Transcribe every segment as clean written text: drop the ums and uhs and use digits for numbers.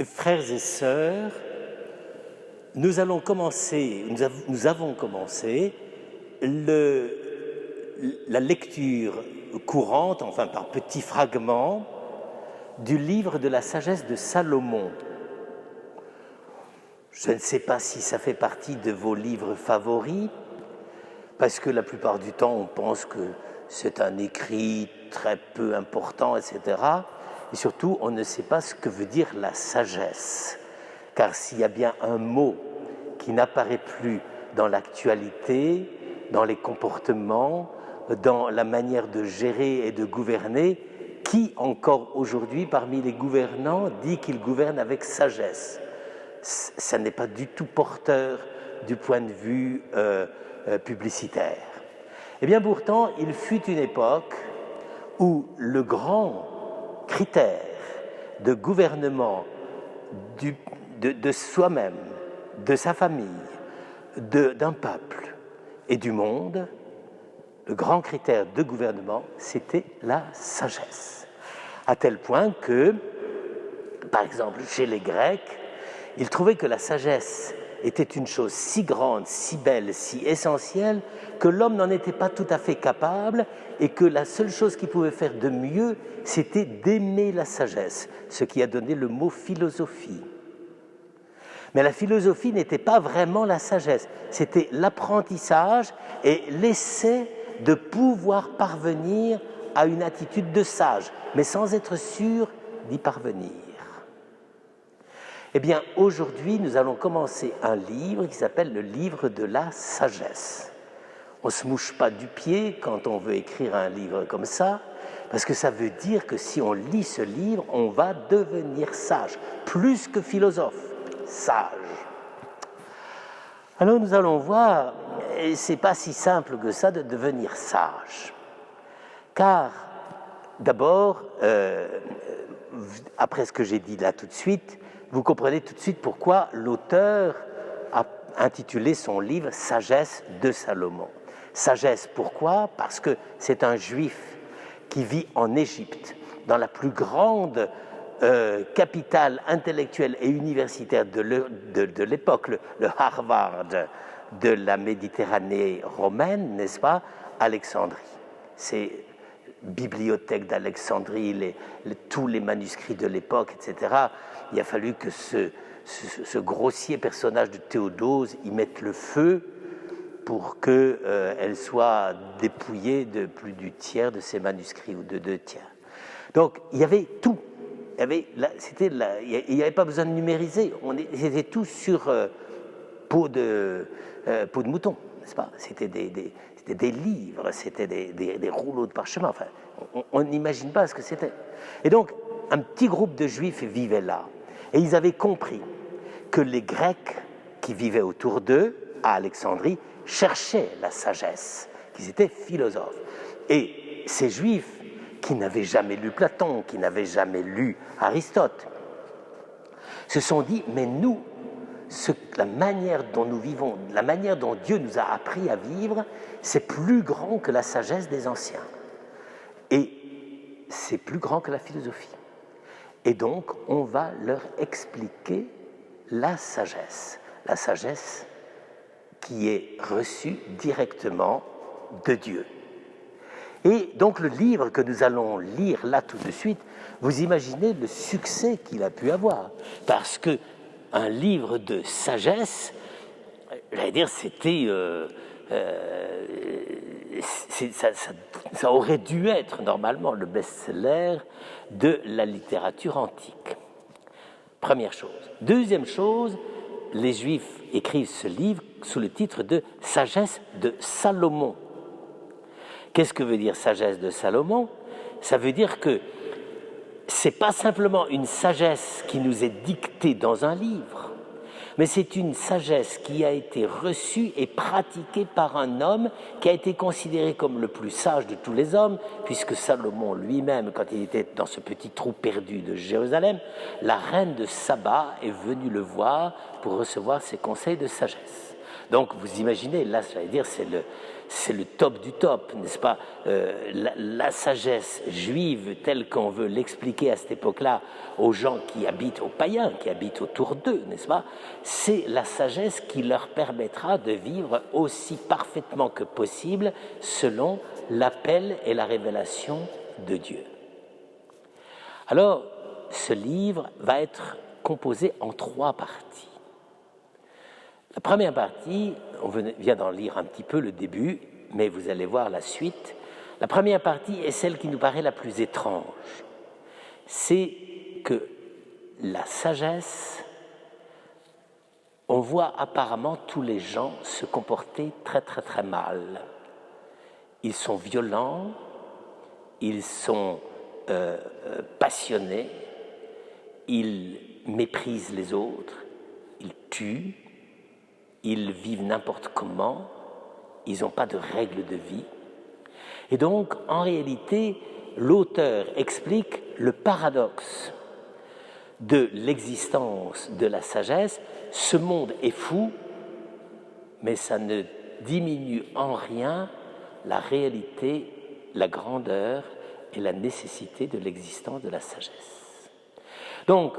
Frères et sœurs, nous avons commencé la lecture courante, enfin par petits fragments, du livre de la sagesse de Salomon. Je ne sais pas si ça fait partie de vos livres favoris, parce que la plupart du temps, on pense que c'est un écrit très peu important, etc. Et surtout, on ne sait pas ce que veut dire la sagesse. Car s'il y a bien un mot qui n'apparaît plus dans l'actualité, dans les comportements, dans la manière de gérer et de gouverner, qui encore aujourd'hui, parmi les gouvernants, dit qu'il gouverne avec sagesse? Ça n'est pas du tout porteur du point de vue publicitaire. Et bien pourtant, il fut une époque où le grand critère de gouvernement de soi-même, de sa famille, d'un peuple et du monde, le grand critère de gouvernement, c'était la sagesse. À tel point que, par exemple, chez les Grecs, ils trouvaient que la sagesse était une chose si grande, si belle, si essentielle, que l'homme n'en était pas tout à fait capable et que la seule chose qu'il pouvait faire de mieux, c'était d'aimer la sagesse, ce qui a donné le mot philosophie. Mais la philosophie n'était pas vraiment la sagesse, c'était l'apprentissage et l'essai de pouvoir parvenir à une attitude de sage, mais sans être sûr d'y parvenir. Eh bien, aujourd'hui, nous allons commencer un livre qui s'appelle le livre de la sagesse. On ne se mouche pas du pied quand on veut écrire un livre comme ça, parce que ça veut dire que si on lit ce livre, on va devenir sage, plus que philosophe, sage. Alors nous allons voir, et ce n'est pas si simple que ça de devenir sage. Car, d'abord, après ce que j'ai dit là tout de suite, vous comprenez tout de suite pourquoi l'auteur a intitulé son livre « Sagesse de Salomon ». Sagesse, pourquoi? Parce que c'est un juif qui vit en Égypte, dans la plus grande capitale intellectuelle et universitaire de l'époque, le Harvard de la Méditerranée romaine, n'est-ce pas? Alexandrie. C'est bibliothèque d'Alexandrie, tous les manuscrits de l'époque, etc. Il a fallu que ce grossier personnage de Théodose y mette le feu pour qu'elle soit dépouillée de plus du tiers de ses manuscrits, ou de 2/3. Donc, il y avait tout. Il n'y avait pas besoin de numériser. C'était tout sur peau de mouton, n'est-ce pas? C'était des livres, c'était des rouleaux de parchemin. Enfin, on n'imagine pas ce que c'était. Et donc, un petit groupe de Juifs vivait là. Et ils avaient compris que les Grecs qui vivaient autour d'eux, à Alexandrie, cherchaient la sagesse, qu'ils étaient philosophes. Et ces Juifs qui n'avaient jamais lu Platon, qui n'avaient jamais lu Aristote, se sont dit, mais nous, la manière dont nous vivons, la manière dont Dieu nous a appris à vivre, c'est plus grand que la sagesse des anciens. Et c'est plus grand que la philosophie. Et donc, on va leur expliquer la sagesse qui est reçue directement de Dieu. Et donc, le livre que nous allons lire là tout de suite, vous imaginez le succès qu'il a pu avoir. Parce qu'un livre de sagesse, j'allais dire, ça aurait dû être normalement le best-seller de la littérature antique. Première chose. Deuxième chose, les Juifs écrivent ce livre sous le titre de « Sagesse de Salomon ». Qu'est-ce que veut dire « Sagesse de Salomon » ? Ça veut dire que ce n'est pas simplement une sagesse qui nous est dictée dans un livre, mais c'est une sagesse qui a été reçue et pratiquée par un homme qui a été considéré comme le plus sage de tous les hommes, puisque Salomon lui-même, quand il était dans ce petit trou perdu de Jérusalem, la reine de Saba est venue le voir pour recevoir ses conseils de sagesse. Donc vous imaginez, là, j'allais dire, c'est le top du top, n'est-ce pas? La sagesse juive telle qu'on veut l'expliquer à cette époque-là aux gens qui habitent, aux païens qui habitent autour d'eux, n'est-ce pas? C'est la sagesse qui leur permettra de vivre aussi parfaitement que possible selon l'appel et la révélation de Dieu. Alors, ce livre va être composé en 3 parties. La première partie, on vient d'en lire un petit peu le début, mais vous allez voir la suite. La première partie est celle qui nous paraît la plus étrange. C'est que la sagesse, on voit apparemment tous les gens se comporter très très très mal. Ils sont violents, ils sont passionnés, ils méprisent les autres, ils tuent, ils vivent n'importe comment, ils n'ont pas de règles de vie. Et donc, en réalité, l'auteur explique le paradoxe de l'existence de la sagesse. Ce monde est fou, mais ça ne diminue en rien la réalité, la grandeur et la nécessité de l'existence de la sagesse. Donc,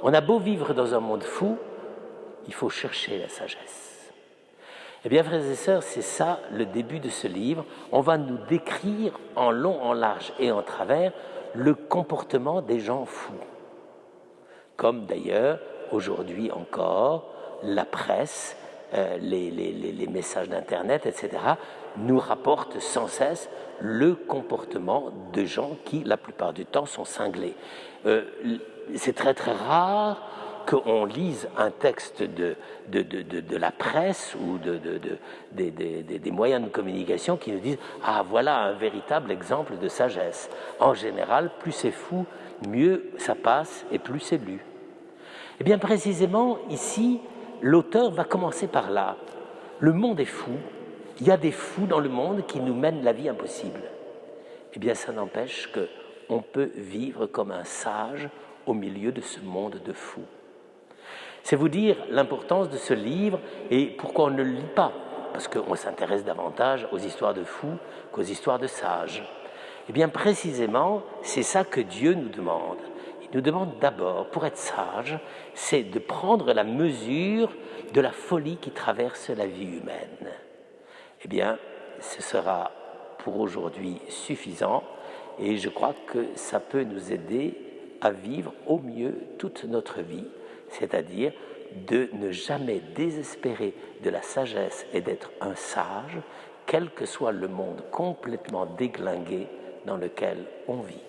on a beau vivre dans un monde fou, il faut chercher la sagesse. Eh bien, frères et sœurs, c'est ça le début de ce livre. On va nous décrire en long, en large et en travers le comportement des gens fous. Comme d'ailleurs, aujourd'hui encore, la presse, les messages d'Internet, etc., nous rapportent sans cesse le comportement de gens qui, la plupart du temps, sont cinglés. C'est très très rare qu'on lise un texte de la presse ou des moyens de communication qui nous disent « Ah, voilà un véritable exemple de sagesse ». En général, plus c'est fou, mieux ça passe et plus c'est lu. Eh bien, précisément, ici, l'auteur va commencer par là. Le monde est fou, il y a des fous dans le monde qui nous mènent la vie impossible. Eh bien, ça n'empêche qu'on peut vivre comme un sage au milieu de ce monde de fous. C'est vous dire l'importance de ce livre et pourquoi on ne le lit pas, parce qu'on s'intéresse davantage aux histoires de fous qu'aux histoires de sages. Eh bien, précisément, c'est ça que Dieu nous demande. Il nous demande d'abord, pour être sage, c'est de prendre la mesure de la folie qui traverse la vie humaine. Eh bien, ce sera pour aujourd'hui suffisant et je crois que ça peut nous aider à vivre au mieux toute notre vie, c'est-à-dire de ne jamais désespérer de la sagesse et d'être un sage, quel que soit le monde complètement déglingué dans lequel on vit.